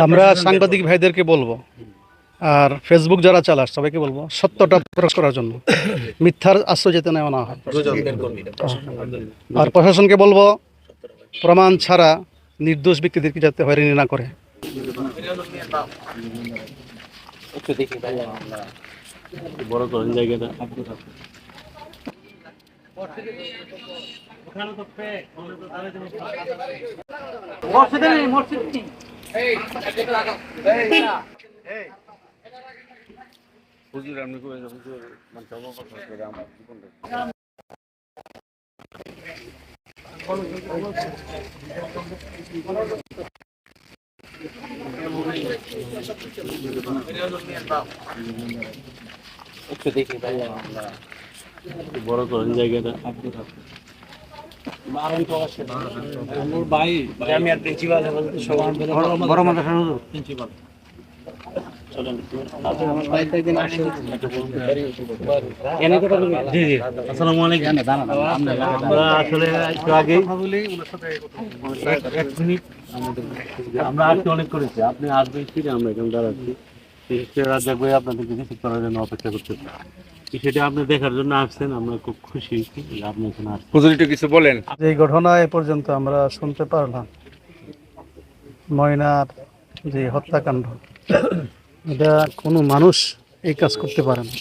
আমরা সাংবাদিক ভাইদেরকে বলবো আর ফেসবুক যারা চালায় সবাইকে বলবো সত্যটা প্রকাশ করার জন্য মিথ্যার আশ্রয় যেতে নেওয়া না হয়। আর প্রশাসনকে বলবো প্রমাণ ছাড়া নির্দোষ ব্যক্তিদেরকে যাতে হয়রানি না করে। বড় করেন জায়গাটা। হুজুর আপনি কই হুজুর মানে সর্বপ্রথম করে আমার জীবনটা বড় করেন জায়গাটা। বড় মাদ্রাসা প্রিন্সিপাল। আসসালামু আলাইকুম। আমরা আসলে একটু আগেই এক মিনিট আমরা আজকে অনেক করেছি, আপনি আসবেন ফিরে আমরা এখানে দাঁড়াচ্ছি রাজ্জাক ভাই আপনাদেরকে রিসিভ করার জন্য অপেক্ষা করতেছি। সেটা আপনি দেখার জন্য আসছেন, আমরা খুব খুশি হয়েছি যে আপনি এখানে আসছেন। হুজুর একটু কিছু বলেন। এই ঘটনা এ পর্যন্ত আমরা শুনতে পারলাম ময়নার যে হত্যাকাণ্ড, এটা কোনো মানুষ এই কাজ করতে পারে না।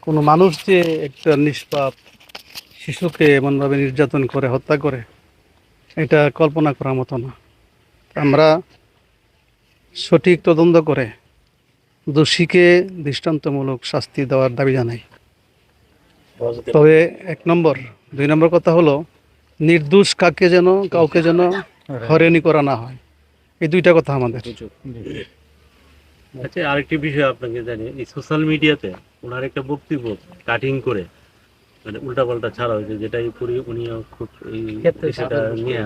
কোনো মানুষ যে একটা নিষ্পাপ শিশুকে এমনভাবে নির্যাতন করে হত্যা করে, এটা কল্পনা করার মতো না। আমরা সঠিক তদন্ত করে দোষীকে দৃষ্টান্তমূলক শাস্তি দেওয়ার দাবি জানাই। তবে 1 নম্বর 2 নম্বর কথা হলো নির্দোষ কাউকে যেন হয়রানি করা না হয়, এই 2টা কথা আমাদের। আচ্ছা, আরেকটি বিষয় আপনাকে জানি, এই সোশ্যাল মিডিয়াতে ওনার একটা বক্তব্য কাটিং করে মানে উল্টাপাল্টা ছাড়া হয়েছে, যেটাই করি উনিও খুব সেটা নিয়ে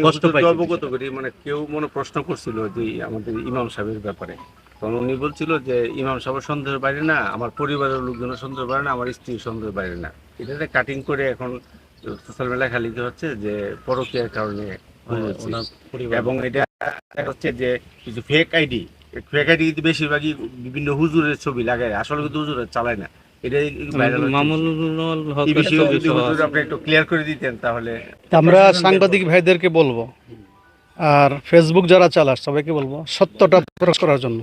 কষ্ট পাইছে। অবগত করি মানে কেউ মনে প্রশ্ন করছিল যে আমাদের ইমাম সাহেবের ব্যাপারে, তখন উনি বলছিল যে ইমাম সাহেব সন্দেহের বাইরে না, আমার পরিবারের লোকজনের সন্দেহের বাইরে না, আমার স্ত্রীর সন্দেহের বাইরে না। এটাতে কাটিং করে এখন সোশ্যাল মিডিয়ায় খালি হচ্ছে যে পরকীয়ার কারণে, এবং এটা হচ্ছে যে কিছু ফেক আইডি বেশিরভাগই বিভিন্ন হুজুরের ছবি লাগায়, আসলে কিন্তু হুজুরের চালায় না। আপনি একটু ক্লিয়ার করে দিতেন তাহলে। আমরা সাংবাদিক ভাইদেরকে বলবো আর ফেসবুক যারা চালায় সবাইকে বলবো সত্যটা প্রকাশ করার জন্য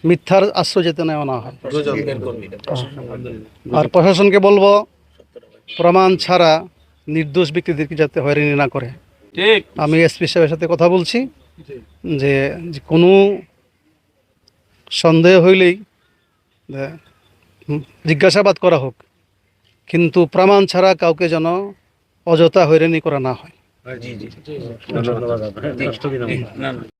মিথ্যার আশ্রয় যেতে নেওয়া না হয়। আর প্রশাসনকে বলবো প্রমাণ ছাড়া নির্দোষ ব্যক্তিদেরকে যাতে হয়রানি না করে। আমি এসপি সাহেবের সাথে কথা বলছি যে কোনো সন্দেহ হইলেই জিজ্ঞাসাবাদ করা হোক, কিন্তু প্রমাণ ছাড়া কাউকে যেন অযথা হয়রানি করা না হয়। ধন্যবাদ।